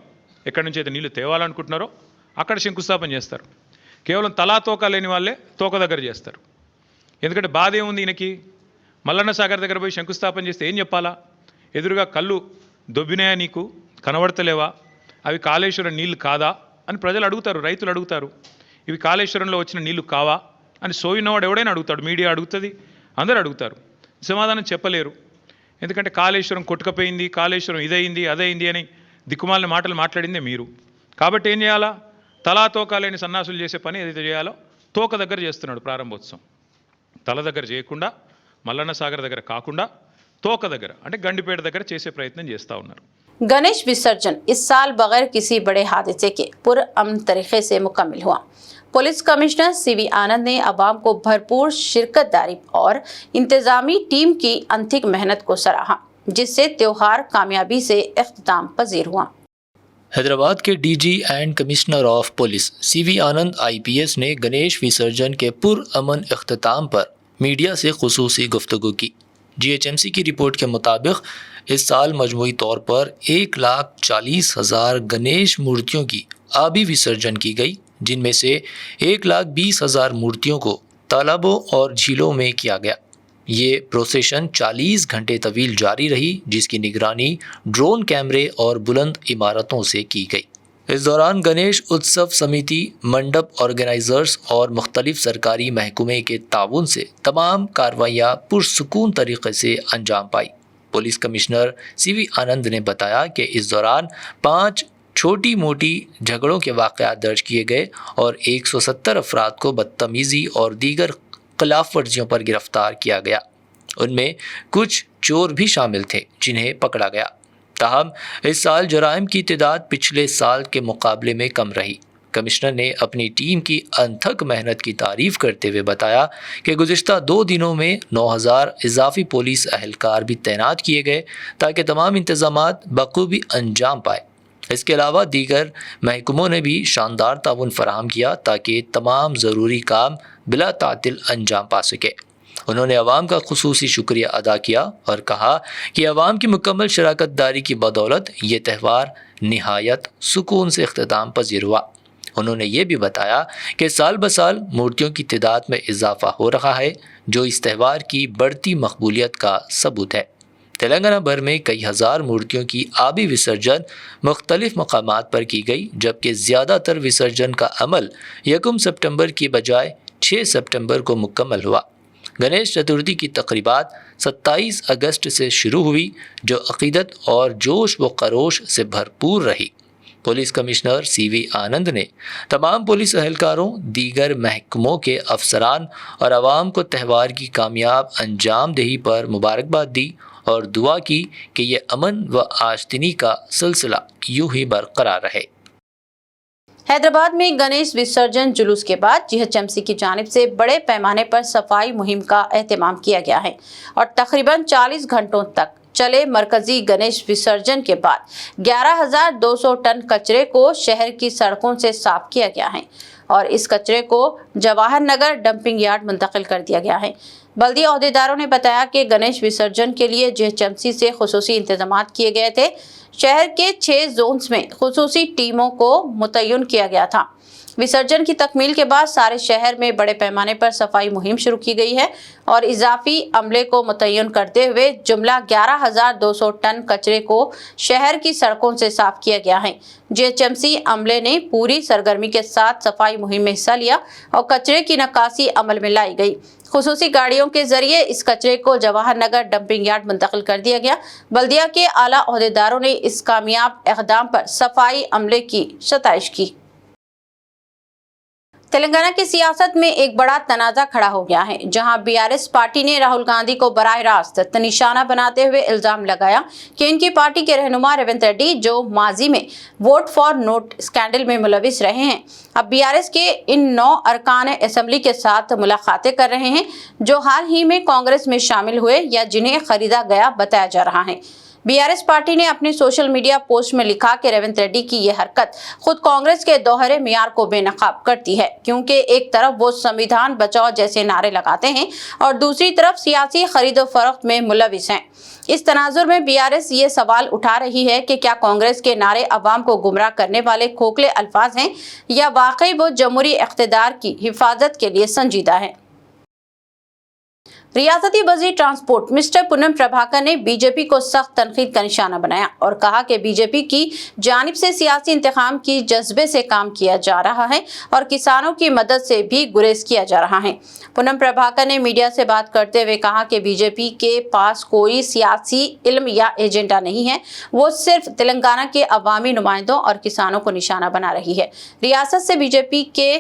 ఎక్కడి నుంచి అయితే నీళ్లు తేవాలనుకుంటున్నారో అక్కడ శంకుస్థాపన చేస్తారు. కేవలం తలా తోక లేని వాళ్ళే తోక దగ్గర చేస్తారు. ఎందుకంటే బాధ ఏముంది ఈయనకి? మల్లన్న సాగర్ దగ్గర పోయి శంకుస్థాపన చేస్తే ఏం చెప్పాలా? ఎదురుగా కళ్ళు దొబ్బినాయా, నీకు కనబడతలేవా, అవి కాళేశ్వరం నీళ్లు కాదా అని ప్రజలు అడుగుతారు, రైతులు అడుగుతారు. ఇవి కాళేశ్వరంలో వచ్చిన నీళ్లు కావా అని సోయినవాడు ఎవడైనా అడుగుతాడు, మీడియా అడుగుతుంది, అందరూ అడుగుతారు. సమాధానం చెప్పలేరు. ఎందుకంటే కాళేశ్వరం కొట్టుకపోయింది, కాళేశ్వరం ఇదైంది అదైంది అని దిక్కుమాలిన మాటలు మాట్లాడిందే మీరు. కాబట్టి ఏం చేయాలా? తలా తోక లేని సన్నాసులు చేసే పని ఏదైతే చేయాలో తోక దగ్గర చేస్తున్నాడు ప్రారంభోత్సవం. తల దగ్గర చేయకుండా మల్లన్న సాగర్ దగ్గర కాకుండా తోక దగ్గర అంటే గండిపేట దగ్గర చేసే ప్రయత్నం చేస్తూ ఉన్నారు. गणेश विसर्जन इस साल बगैर किसी बड़े हादसे के पुरअमन तरीके से मुकम्मल हुआ। पुलिस कमिश्नर सीवी आनंद ने अवाम को भरपूर शिरकतदारी और इंतजामी टीम की अनथिक मेहनत को सराहा, जिससे त्योहार कामयाबी से इख्तिताम पजीर हुआ। हैदराबाद के DG and commissioner of police CV Anand IPS ने गणेश विसर्जन के पुरअमन इख्तिताम पर मीडिया से खुसूसी गुफ्तगू की। जीएचएमसी की रिपोर्ट के मुताबिक इस साल मजमूई तौर पर 1,40,000 गणेश मूर्तियों की आबी विसर्जन की गई, जिनमें से 1,20,000 मूर्तियों को तालाबों और झीलों में किया गया। ये प्रोसेशन 40 घंटे तवील जारी रही, जिसकी निगरानी ड्रोन कैमरे और बुलंद इमारतों से की गई। इस दौरान गणेश उत्सव समिति, मंडप ऑर्गेनाइजर्स और मुख्तलिफ सरकारी महकमे के ताउन से तमाम कार्रवाइयाँ पुरसुकून तरीके से अंजाम पाई। पुलिस कमिश्नर सीवी आनंद ने बताया कि इस दौरान 5 छोटी मोटी झगड़ों के वाक़यात दर्ज किए गए और 170 अफराद को बदतमीज़ी और दीगर खिलाफ वर्जियों पर गिरफ्तार किया गया। उनमें कुछ चोर भी शामिल थे जिन्हें पकड़ा गया। ताहम इस साल जराइम की तादाद पिछले साल के मुकाबले में कम रही। कमिश्नर ने अपनी टीम की अनथक मेहनत की तारीफ करते हुए बताया कि गुज़िश्ता 2 दिनों में 9,000 इजाफी पुलिस अहलकार भी तैनात किए गए ताकि तमाम इंतजामात बखूबी अंजाम पाए। इसके अलावा दीगर महकमों ने भी शानदार ताउन फराहम किया ताकि तमाम ज़रूरी काम बिला तातिल अंजाम पा सके। उन्होंने अवाम का खुसूसी शुक्रिया अदा किया और कहा कि अवाम की मुकम्मल शराकत दारी की बदौलत ये त्यौहार निहायत सुकून से इख्तिताम पजीर हुआ। उन्होंने ये भी बताया कि साल ब साल मूर्तियों की तादाद में इजाफा हो रहा है, जो इस त्यौहार की बढ़ती मकबूलियत का सबूत है। तेलंगाना भर में कई हज़ार मूर्तियों की आबी विसर्जन मुख्तलिफ मकामात पर की गई, जबकि ज़्यादातर विसर्जन का अमल 1 सितंबर की बजाय 6 सितंबर को मुकम्मल हुआ। गणेश चतुर्थी की तकरीबात 27 अगस्त से शुरू हुई, जो अक़ीदत और जोश व खरोश से भरपूर रही। पुलिस कमिश्नर सीवी आनंद ने तमाम पुलिस अहलकारों, दीगर महकमों के अफसरान और आवाम को त्यौहार की कामयाब अंजाम दही पर मुबारकबाद दी और दुआ की कि ये अमन व आश्तिनी का सिलसिला यूं ही बरकरार रहे। हैदराबाद में गणेश विसर्जन जुलूस के बाद जीएचएमसी की जानिब से बड़े पैमाने पर सफाई मुहिम का एहतमाम किया गया है और तकरीबन 40 घंटों तक चले मरकजी गणेश विसर्जन के बाद 11,200 टन कचरे को शहर की सड़कों से साफ किया गया है और इस कचरे को जवाहर नगर डंपिंग यार्ड मुंतकिल कर दिया गया है। बल्दी अहदेदारों ने बताया कि गणेश विसर्जन के लिए जीएचएमसी से खुसूसी इंतजाम किए गए थे। शहर के 6 जोन्स में खुसूसी टीमों को मुतय्यन किया गया था। विसर्जन की तकमील के बाद सारे शहर में बड़े पैमाने पर सफाई मुहिम शुरू की गई है और इजाफी अमले को मुतय्यन करते हुए जुमला 11,200 टन कचरे को शहर की सड़कों से साफ किया गया है। जीएचएमसी अमले ने पूरी सरगर्मी के साथ सफाई मुहिम में हिस्सा लिया और कचरे की नक्कासी अमल में लाई गई। खुसूसी गाड़ियों के जरिए इस कचरे को जवाहर नगर डंपिंग यार्ड मुंतकिल कर दिया गया। बल्दिया के आला अहदेदारों ने इस कामयाब इक़दाम पर सफाई अमले की सताइश की। तेलंगाना की सियासत में एक बड़ा तनाज़ा खड़ा हो गया है, जहां बीआरएस पार्टी ने राहुल गांधी को बराह रास्त निशाना बनाते हुए इल्जाम लगाया कि इनकी पार्टी के रहनुमा रेवंत रेड्डी, जो माजी में वोट फॉर नोट स्कैंडल में मुलविस रहे हैं, अब बीआरएस के इन 9 अरकान असेंबली के साथ मुलाकातें कर रहे हैं, जो हाल ही में कांग्रेस में शामिल हुए या जिन्हें खरीदा गया बताया जा रहा है। बीआरएस पार्टी ने अपने सोशल मीडिया पोस्ट में लिखा कि रेवंत रेड्डी की यह हरकत खुद कांग्रेस के दोहरे मियार को बेनकाब करती है, क्योंकि एक तरफ वो संविधान बचाओ जैसे नारे लगाते हैं और दूसरी तरफ सियासी खरीदो फरोख्त में मुलविस हैं। इस तनाजुर में बीआरएस ये सवाल उठा रही है कि क्या कांग्रेस के नारे अवाम को गुमराह करने वाले खोखले अल्फाज हैं या वाकई वो जमहूरी इख्तिदार की हिफाजत के लिए संजीदा है। रियासती वजीर ट्रांसपोर्ट मिस्टर पूनम प्रभाकर ने बीजेपी को सख्त तनकीद का निशाना बनाया और कहा कि बीजेपी की जानिब से सियासी इंतखाम की जज्बे से काम किया जा रहा है और किसानों की मदद से भी गुरेज किया जा रहा है। पूनम प्रभाकर ने मीडिया से बात करते हुए कहा कि बीजेपी के पास कोई सियासी इल्म या एजेंडा नहीं है, वो सिर्फ तेलंगाना के अवामी नुमाइंदों और किसानों को निशाना बना रही है। रियासत से बीजेपी के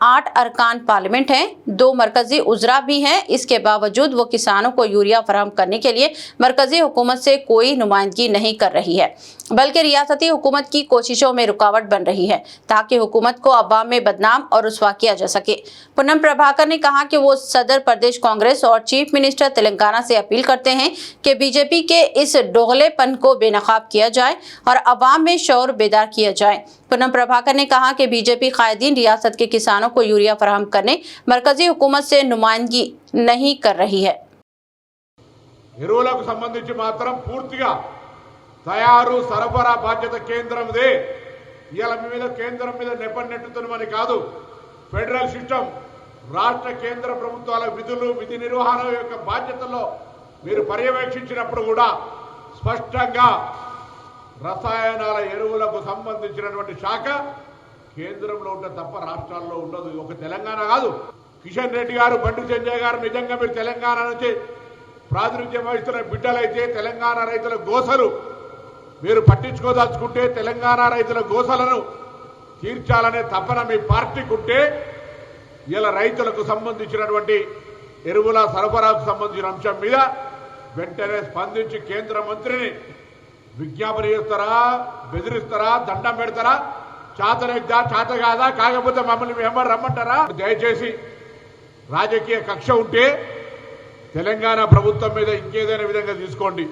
8 अरकान पार्लियामेंट हैं, 2 मरकजी उजरा भी हैं। इसके बावजूद वो किसानों को यूरिया फराहम करने के लिए मरकजी हुकूमत से कोई नुमाइंदगी नहीं कर रही है, बल्कि रियासती हुकूमत की कोशिशों में रुकावट बन रही है ताकि हुकूमत को अवाम में बदनाम और रुस्वा किया जा सके। पूनम प्रभाकर ने कहा कि वो सदर प्रदेश कांग्रेस और चीफ मिनिस्टर तेलंगाना से अपील करते हैं कि बीजेपी के इस दोगलेपन को बेनकाब किया जाए और अवाम में शौर बेदार किया जाए। पूनम प्रभाकर ने कहा कि बीजेपी कायदीन रियासत के किसानों को यूरिया फराहम करने मरकजी हुकूमत से नुमाइंदगी नहीं कर रही है। ఎరువులకు సంబంధించి మాత్రం పూర్తిగా తయారు సరఫరా బాధ్యత కేంద్రందే. ఇవాళ మీ మీద కేంద్రం మీద నెపన్నెట్టుతున్నామని కాదు. ఫెడరల్ సిస్టమ్ రాష్ట్ర కేంద్ర ప్రభుత్వాల విధులు విధి నిర్వహణ యొక్క బాధ్యతల్లో మీరు పర్యవేక్షించినప్పుడు కూడా స్పష్టంగా రసాయనాల ఎరువులకు సంబంధించినటువంటి శాఖ కేంద్రంలో ఉంటే తప్ప రాష్ట్రాల్లో ఉండదు. ఒక తెలంగాణ కాదు. కిషన్ రెడ్డి గారు, బండి సంజయ్ గారు నిజంగా మీరు తెలంగాణ నుంచి ప్రాతినిధ్యం వహిస్తున్న బిడ్డలైతే తెలంగాణ రైతుల గోసలు మీరు పట్టించుకోదలుచుకుంటే, తెలంగాణ రైతుల గోసలను తీర్చాలనే తపన మీ పార్టీకి ఉంటే ఇలా రైతులకు సంబంధించినటువంటి ఎరువుల సరఫరాకు సంబంధించిన అంశం మీద వెంటనే స్పందించి కేంద్ర మంత్రిని విజ్ఞాపన చేస్తారా, బెదిరిస్తారా, దండం పెడతారా? చాతనైద్దా, చాత కాదా, కాకపోతే మమ్మల్ని మేము రమ్మంటారా? దయచేసి రాజకీయ కక్ష ఉంటే తెలంగాణ ప్రభుత్వం మీద ఇంకేదైనా విధంగా తీసుకోండి.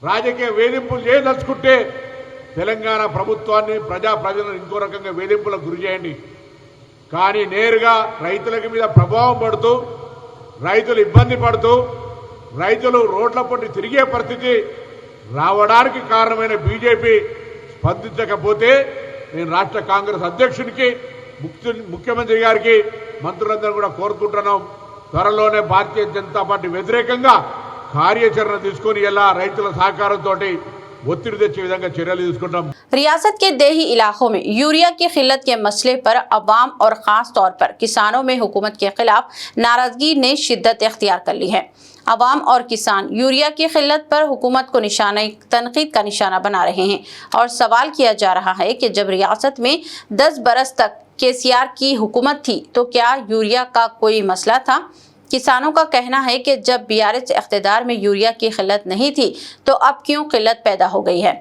రాజకీయ వేధింపులు చేయదలుచుకుంటే తెలంగాణ ప్రభుత్వాన్ని, ప్రజలను ఇంకో రకంగా వేధింపులకు గురి చేయండి. కానీ నేరుగా రైతుల మీద ప్రభావం పడుతూ, రైతులు ఇబ్బంది పడుతూ, రైతులు రోడ్ల పొట్టి తిరిగే పరిస్థితి రావడానికి కారణమైన బీజేపీ స్పందించకపోతే నేను రాష్ట్ర కాంగ్రెస్ అధ్యక్షునికి, ముఖ్యమంత్రి గారికి, మంత్రులందరూ కూడా కోరుకుంటున్నాం, త్వరలోనే భారతీయ జనతా పార్టీ వ్యతిరేకంగా కార్యాచరణ తీసుకొని ఇలా రైతుల సహకారంతో ఒత్తిడి తెచ్చే విధంగా చర్యలు తీసుకుంటాం। रियासत के देही इलाकों में यूरिया की किल्लत के मसले पर अवाम और खास तौर पर किसानों में हुकूमत के खिलाफ नाराजगी ने शिद्दत इख्तियार कर ली है। अवाम और किसान यूरिया की किल्लत पर हुकूमत को तनकीद का निशाना बना रहे हैं और सवाल किया जा रहा है कि जब रियासत में 10 बरस तक केसीआर की हुकूमत थी तो क्या यूरिया का कोई मसला था? किसानों का कहना है कि जब बीआरएस इख्तिदार में यूरिया की किल्लत नहीं थी तो अब क्यों किल्लत पैदा हो गई है।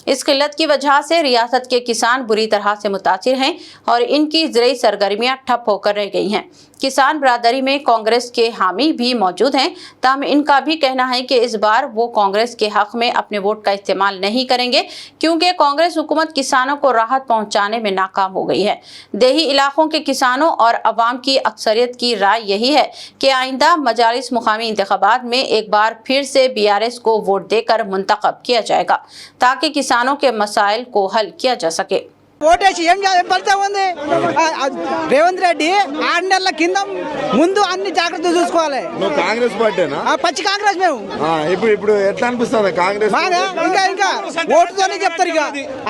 इस किल्लत की वजह से रियासत के किसान बुरी तरह से मुतासिर हैं और इनकी ज़राई सरगर्मियां ठप होकर रह गई हैं। किसान बरादरी में कांग्रेस के हामी भी मौजूद हैं, ताहम इनका भी कहना है कि इस बार वो कांग्रेस के हक में अपने वोट का इस्तेमाल नहीं करेंगे क्योंकि कांग्रेस हुकूमत किसानों को राहत पहुंचाने में नाकाम हो गई है। देही इलाकों के किसानों और अवाम की अक्सरियत की राय यही है कि आइंदा मजालिस मुकामी इंतखाबात में एक बार फिर से बीआरएस को वोट देकर मुंतखब किया जाएगा ताकि किसानों के मसाइल को हल किया जा सके। ఓటేసి ఏం ఫలితం ఉంది? రేవంత్ రెడ్డి 6 నెలల కింద ముందు అన్ని జాగ్రత్తలు చూసుకోవాలి. నువ్వు కాంగ్రెస్ పార్టీనా? పచ్చి కాంగ్రెస్ మేము. ఇప్పుడు ఎట్లా అనిపిస్తుంది కాంగ్రెస్? ఇంకా ఓటుతోనే చెప్తారు. ఇక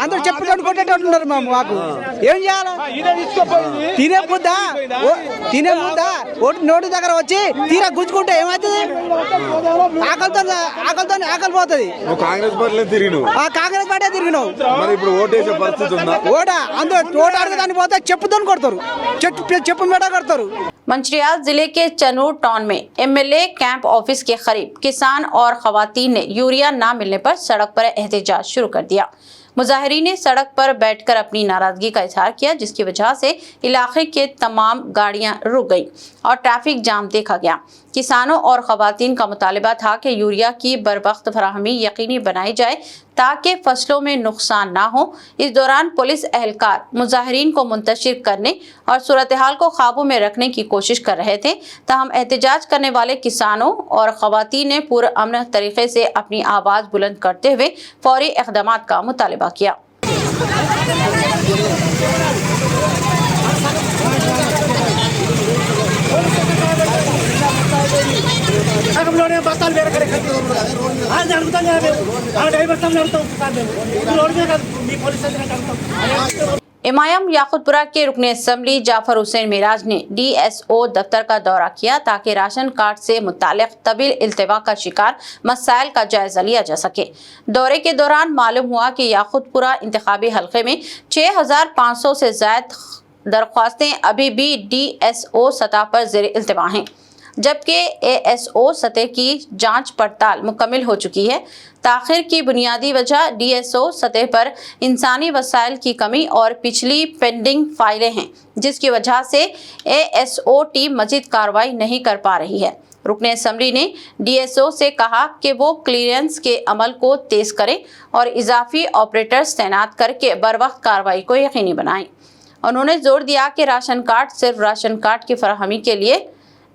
అందరూ చెప్పుకొని కొట్టేటట్టున్నారు మాకు. ఏం చేయాలి? తినే ముద్ద నోటి దగ్గర వచ్చి తీరా గుంజుకుంటే ఏమవుతుంది? ఆకలి పోతుంది. నువ్వు కాంగ్రెస్ పార్టీలో తిరిగినావు? కాంగ్రెస్ పార్టీ తిరిగినావు. మరి ఇప్పుడు ఓటేసే పరిస్థితి ఉందా? मंचिरियाल जिले के चनूर टाउन में एमएलए कैंप ऑफिस के करीब किसान और खवातीन ने यूरिया न मिलने पर सड़क पर एहतजाज शुरू कर दिया। मुजाहिरीन ने सड़क पर बैठकर अपनी नाराजगी का इजहार किया, जिसकी वजह से इलाके के तमाम गाड़ियां रुक गईं और ट्रैफिक जाम देखा गया। किसानों और खवातीन का मुतालिबा था कि यूरिया की बरवक्त फराहमी यकीनी बनाई जाए ताकि फसलों में नुकसान ना हो। इस दौरान पुलिस एहलकार मुजाहिरीन को मुंतशिर करने और सूरत हाल को काबू में रखने की कोशिश कर रहे थे, ताहम एहतजाज करने वाले किसानों और खवातीन ने पुरअमन तरीके से अपनी आवाज़ बुलंद करते हुए फौरी इक़दामात का मुतालिबा किया। బస్తాలు వేరే కడే అది అడుగుతాం కదా మేము ఆ డ్రైవర్ సార్ అడుగుతాం సార్ మేము ఇది రోడ్ మీద కాదు మీ పోలీస్ స్టేషన్ అడుగుతాం इमाम याकुतपुरा के रुकने असम्बली जाफर हुसैन मिराज ने DSO दफ्तर का दौरा किया ताकि राशन कार्ड से मुताल्लिक तवील इल्तिवा का शिकार मसाइल का जायजा लिया जा सके। दौरे के दौरान मालूम हुआ कि याकुतपुरा इंतखाबी हल्के में 6500 से ज्यादा दरख्वास्तें अभी भी DSO सतह पर ज़ेर इल्तिवा हैं, जबकि ASO सतह की जांच पड़ताल मुकम्मल हो चुकी है। ताखिर की बुनियादी वजह DSO सतह पर इंसानी वसाइल की कमी और पिछली पेंडिंग फाइलें हैं, जिसकी वजह से ASO टीम मजीद कार्रवाई नहीं कर पा रही है। रुकने असम्बली ने DSO से कहा कि वो क्लियरेंस के अमल को तेज करें और इजाफी ऑपरेटर्स तैनात करके बरवक्त कार्रवाई को यकीनी बनाएं। उन्होंने जोर दिया कि राशन कार्ड सिर्फ राशन कार्ड की फराहमी के लिए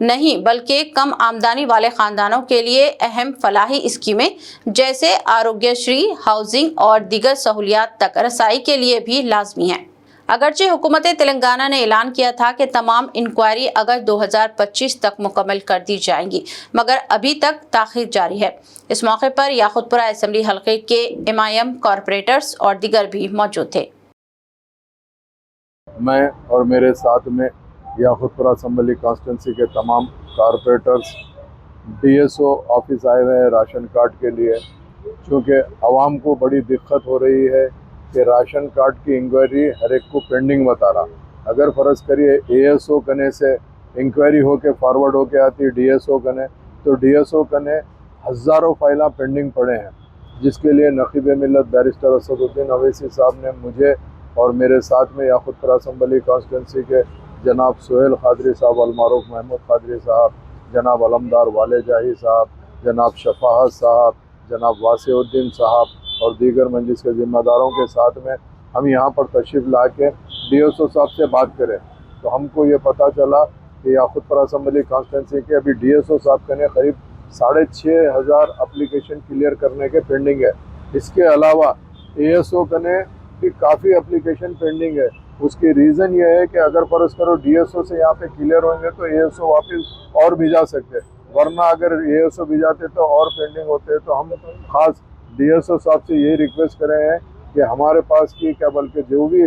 नहीं बल्कि कम आमदनी वाले ख़ानदानों के लिए अहम फलाही स्कीमें जैसे आरोग्यश्री, हाउसिंग और दीगर सहूलियात तक रसाई के लिए भी लाजमी है। अगरचे हुकूमत तेलंगाना ने ऐलान किया था कि तमाम इंक्वायरी अगस्त 2025 तक मुकम्मल कर दी जाएंगी, मगर अभी तक ताख़ीर जारी है। इस मौके पर याकुतपुरा असम्बली हल्के के MIM कॉरपोरेटर्स और दीगर भी मौजूद थे। मैं और मेरे साथ में याकुतपुरा असम्बली कॉन्स्टिट्यूंसी के तमाम कारपोरेटर्स DSO ऑफिस आए हुए हैं राशन कार्ड के लिए, क्योंकि आवाम को बड़ी दिक्कत हो रही है कि राशन कार्ड की इंक्वायरी हर एक को पेंडिंग बता रहा। अगर फ़र्ज़ करिए ASO कने से इंक्वायरी होके फॉरवर्ड होके आती DSO कने, तो DSO कने हज़ारों फाइलें पेंडिंग पड़े हैं, जिसके लिए नक़ीब मिल्लत बैरिस्टर असदुद्दीन अवैसी साहब ने मुझे और मेरे साथ में याकुतपुरा असम्बली कॉन्स्टिट्यूंसी के जनाब सुहेल खादरी साहब, अलमारूफ महमूद खादरी साहब, जनाब अलमदार वाले जाही साहब, जनाब शफाहत साहब, जनाब वासिउद्दीन साहब और दीगर मजलिस के ज़िम्मेदारों के साथ में हम यहाँ पर तशरीफ़ ला के DSO साहब से बात करें, तो हमको ये पता चला कि याकुतपुरा असम्बली कॉन्स्टिट्यूंसी के अभी DSO साहब के करीब 6500 एप्लीकेशन क्लियर करने के पेंडिंग है। इसके अलावा ASO कने भी काफ़ी एप्लीकेशन पेंडिंग है। उसकी रीज़न ये है कि अगर फ़र्ज़ करो DSO से यहाँ पे क्लियर होंगे तो ASO वापस और भिजा सकते, वरना अगर ASO भिजाते तो और पेंडिंग होते। तो हम ख़ास DSO साहब से यही रिक्वेस्ट कर रहे हैं कि हमारे पास की क्या बल्कि जो भी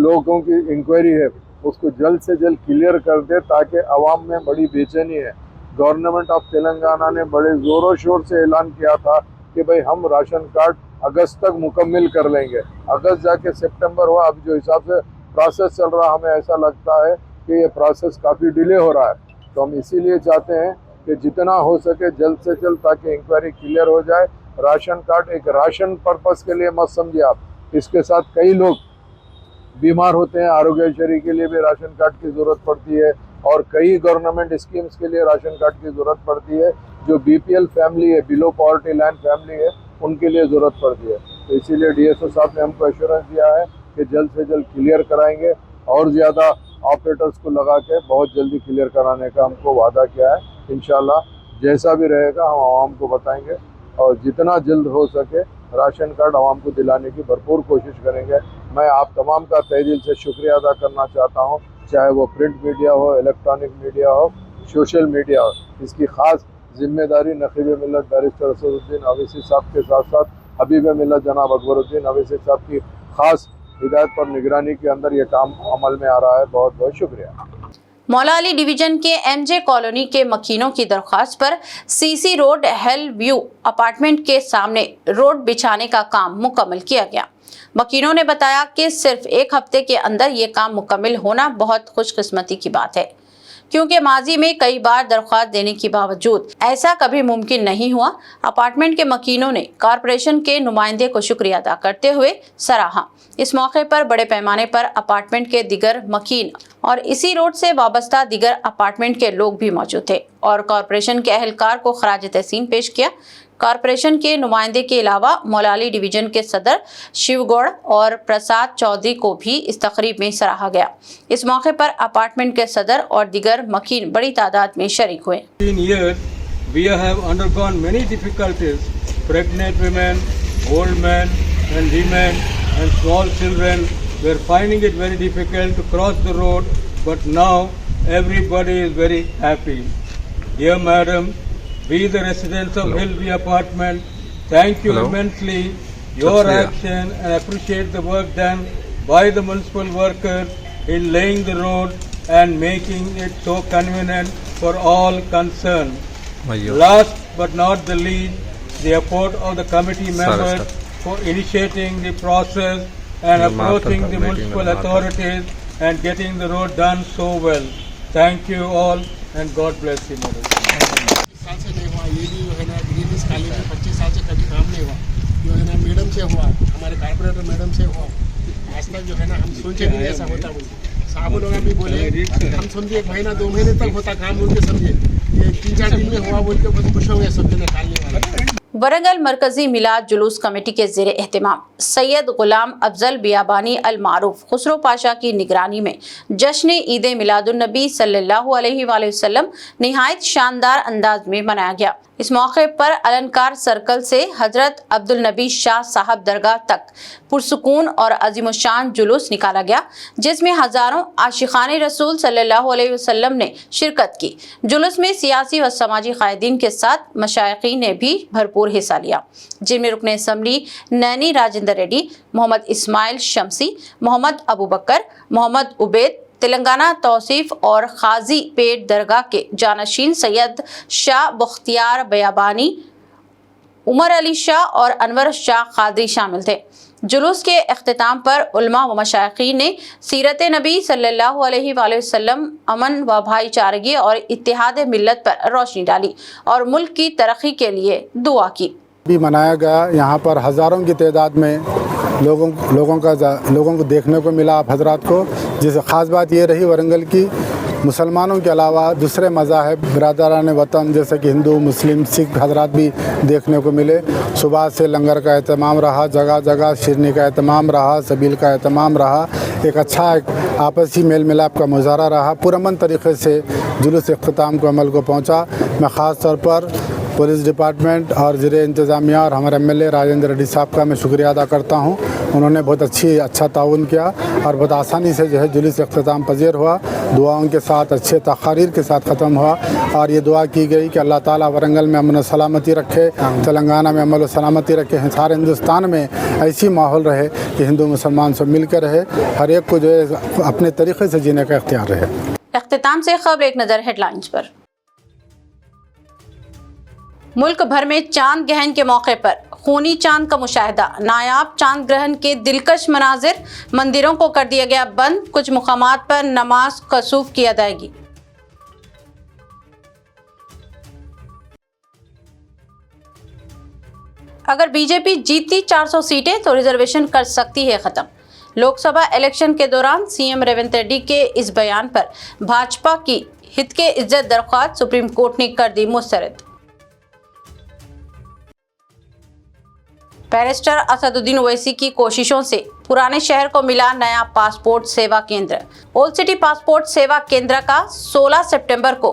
लोगों की इंक्वायरी है उसको जल्द से जल्द क्लियर कर दे, ताकि आवाम में बड़ी बेचैनी है। गवर्नमेंट ऑफ तेलंगाना ने बड़े ज़ोरों शोर से ऐलान किया था कि भाई हम राशन कार्ड अगस्त तक मुकम्मल कर लेंगे, अगस्त जाके सितंबर हुआ। अब जो हिसाब से प्रोसेस चल रहा, हमें ऐसा लगता है कि ये प्रोसेस काफ़ी डिले हो रहा है। तो हम इसीलिए चाहते हैं कि जितना हो सके जल्द से जल्द, ताकि इंक्वायरी क्लियर हो जाए। राशन कार्ड एक राशन पर्पस के लिए मत समझिए आप, इसके साथ कई लोग बीमार होते हैं, आरोग्यश्री के लिए भी राशन कार्ड की ज़रूरत पड़ती है और कई गवर्नमेंट स्कीम्स के लिए राशन कार्ड की ज़रूरत पड़ती है। जो BPL फैमिली है, बिलो पॉवर्टी लाइन फैमिली है, उनके लिए ज़रूरत पड़ती है। तो इसीलिए DSO साहब ने हमको एश्योरेंस दिया है कि जल्द से जल्द क्लियर कराएंगे और ज़्यादा ऑपरेटर्स को लगा के बहुत जल्दी क्लियर कराने का हमको वादा किया है। इंशाल्लाह जैसा भी रहेगा हम आवाम को बताएंगे और जितना जल्द हो सके राशन कार्ड आवाम को दिलाने की भरपूर कोशिश करेंगे। मैं आप तमाम का तहे दिल से शुक्रिया अदा करना चाहता हूँ, चाहे वो प्रिंट मीडिया हो, इलेक्ट्रॉनिक मीडिया हो, सोशल मीडिया हो। इसकी ख़ास जिम्मेदारी नक़ीब मिल्लत बैरिस्टर असदुद्दीन अवैसी साहब के साथ साथ हबीब मिल्लत जनाब अकबरुद्दीन अवैसी साहब की ख़ास हिदायत पर निगरानी के अंदर ये काम अमल में आ रहा है। बहुत बहुत शुक्रिया। मौला अली डिवीजन के MJ कॉलोनी के मकीनों की दरख्वास्त पर CC road hello view apartment के सामने रोड बिछाने का काम मुकम्मल किया गया। मकीनों ने बताया कि सिर्फ एक हफ्ते के अंदर ये काम मुकम्मल होना बहुत खुशकिस्मती की बात है, क्योंकि माजी में कई बार दरख्वास्त देने के बावजूद ऐसा कभी मुमकिन नहीं हुआ। अपार्टमेंट के मकीनों ने कॉरपोरेशन के नुमाइंदे को शुक्रिया अदा करते हुए सराहा। इस मौके पर बड़े पैमाने पर अपार्टमेंट के दिगर मकीन और इसी रोड से वाबस्ता दिगर अपार्टमेंट के लोग भी मौजूद थे और कॉरपोरेशन के अहलकार को खराज तहसीन पेश किया। कॉरपोरेशन के नुमाइंदे के अलावा मौला अली डिवीजन के सदर शिवगौड़ और प्रसाद चौधरी को भी इस तकरीब में सराहा गया। इस मौके पर अपार्टमेंट के सदर और दिगर मकीन बड़ी तादाद में शरीक हुए। We have undergone many difficulties. Pregnant women, old men and women and small children were finding it very difficult to cross the road, but now everybody is very happy. Dear Madam, we the residents of Hillview Apartment thank you immensely your action and appreciate the work done by the municipal workers in laying the road and making it so convenient for all concerned. Last but not the least, the effort of the committee members for initiating the process and approaching the municipal authorities and getting the road done so well. Thank you all and God bless you. साल से नहीं हुआ, ये भी जो है ना green colony में 25 साल से कभी काम नहीं हुआ, जो है ना मैडम से हुआ, हमारे कॉर्पोरेटर मैडम से हुआ, आज तक जो है ना हम सोचे भी ऐसा होता बोलते साहब लोग भी बोले हम समझे 1 महीना 2 महीने तक होता काम, उनके समझे ये 3-4 दिन में हुआ बोल के बस खुश हो गए सब जने निकालने वाले। वरंगल मरकजी मिलाद जुलूस कमेटी के ज़ेरे एहतिमाम सैयद गुलाम अफजल बियाबानी अल मारूफ खुसरो पाशा की निगरानी में जश्न ईद मिलादुन्नबी सल्लल्लाहु अलैहि वसल्लम निहायत शानदार अंदाज में मनाया गया। इस मौके पर अलंकार सर्कल से हजरत अब्दुल नबी शाह साहब दरगाह तक पुरसुकून और अजीमुशान जुलूस निकाला गया, जिसमें हजारों आशिकाने रसूल सल्लल्लाहु अलैहि वसल्लम ने शिरकत की। जुलूस में सियासी व समाजी कायदीन के साथ मशाइखीन ने भी भरपूर हिस्सा लिया, जिनमें रुकन असम्बली नैनी राजेंद्र रेड्डी, मोहम्मद इस्माइल शमसी, मोहम्मद अबू बकर, मोहम्मद उबैद, तेलंगाना तौसीफ और खाजी पेट दरगाह के जानशीन सैयद शाह बख्तियार बयाबानी, उमर अली शाह और अनवर शाह कादरी शामिल थे। जुलूस के अख्तिताम पर उलमा व मशाइखीन ने सीरत नबी सल्लल्लाहु अलैहि वसल्लम, अमन व भाईचारगी और इत्तेहाद मिल्लत पर रोशनी डाली और मुल्क की तरक्की के लिए दुआ की। भी मनाया गया, यहाँ पर हज़ारों की तादाद में लोगों को देखने को मिला आप हजरात को। जिससे ख़ास बात ये रही वरंगल की मुसलमानों के अलावा दूसरे मज़ाहिब बरादरान वतन जैसे कि हिंदू, मुस्लिम, सिख हजरात भी देखने को मिले। सुबह से लंगर का एहतमाम रहा, जगह जगह शिरनी का एहतमाम रहा, सबील का एहतमाम रहा, एक अच्छा एक आपसी मेल मिलाप का मुजाहरा रहा। पुरअमन तरीक़े से जुलूस इख्तिताम को अमल को पहुँचा। मैं ख़ास तौर पर पुलिस डिपार्टमेंट और ज़िले इंतज़ामिया और हमारे MLA राजेंद्र रेड्डी साहब का मैं शुक्रिया अदा करता हूँ। उन्होंने बहुत अच्छा ताउन किया और बहुत आसानी से जो है जुलूस इख्तिताम पज़ीर हुआ। दुआओं के साथ अच्छे तक़रीर के साथ ख़त्म हुआ और ये दुआ की गई कि अल्लाह ताला वरंगल में अमन व सलामती रखे, तेलंगाना में अमन व सलामती रखे, सारे हिंदुस्तान में ऐसी माहौल रहे कि हिंदू मुसलमान सब मिल कर रहे, हर एक को जो है अपने तरीक़े से जीने का इख्तियार रहे। इख्तिताम से खबर एक नज़र हेडलाइंस पर। मुल्क भर में चांद ग्रहण के मौके पर खूनी चांद का मुशाहिदा, नायाब चांद ग्रहण के दिलकश मनाजिर, मंदिरों को कर दिया गया बंद, कुछ मुकामात पर नमाज कसूफ की अदायगी। अगर बीजेपी जीतती 400 सीटें तो रिजर्वेशन कर सकती है खत्म। लोकसभा इलेक्शन के दौरान सीएम रेवंत रेड्डी के इस बयान पर भाजपा की हित के इज्जत दरख्वास्त सुप्रीम कोर्ट ने कर दी मुस्तरद। बैरिस्टर असदुद्दीन ओवैसी की कोशिशों से पुराने शहर को मिला नया पासपोर्ट सेवा केंद्र। ओल्ड सिटी पासपोर्ट सेवा केंद्र का 16 सितंबर को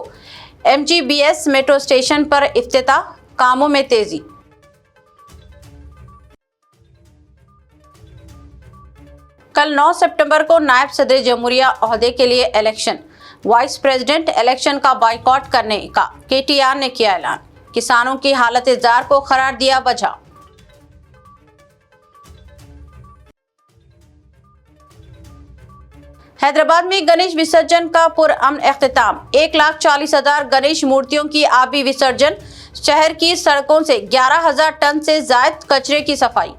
MGBS मेट्रो स्टेशन पर इफ्तिताह, कामों में तेजी। कल 9 सितंबर को नायब सदर जमहूरिया ओहदे के लिए इलेक्शन, वाइस प्रेसिडेंट इलेक्शन का बाइकॉट करने का KTR ने किया ऐलान। किसानों की हालत जार को करार दिया वजह। हैदराबाद में गणेश विसर्जन का पुरअमन इख्तिताम, 1,40,000 गणेश मूर्तियों की आबी विसर्जन, शहर की सड़कों से 11,000 टन से ज्यादा कचरे की सफाई।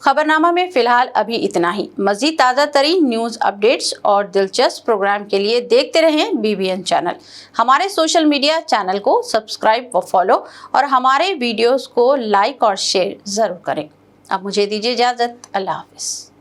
खबरनामा में फिलहाल अभी इतना ही। मजीद ताज़ा तरीन न्यूज़ अपडेट्स और दिलचस्प प्रोग्राम के लिए देखते रहें BBN चैनल। हमारे सोशल मीडिया चैनल को सब्सक्राइब व फॉलो और हमारे वीडियोस को लाइक और शेयर ज़रूर करें। अब मुझे दीजिए इजाज़त। अल्लाह हाफ़िज़।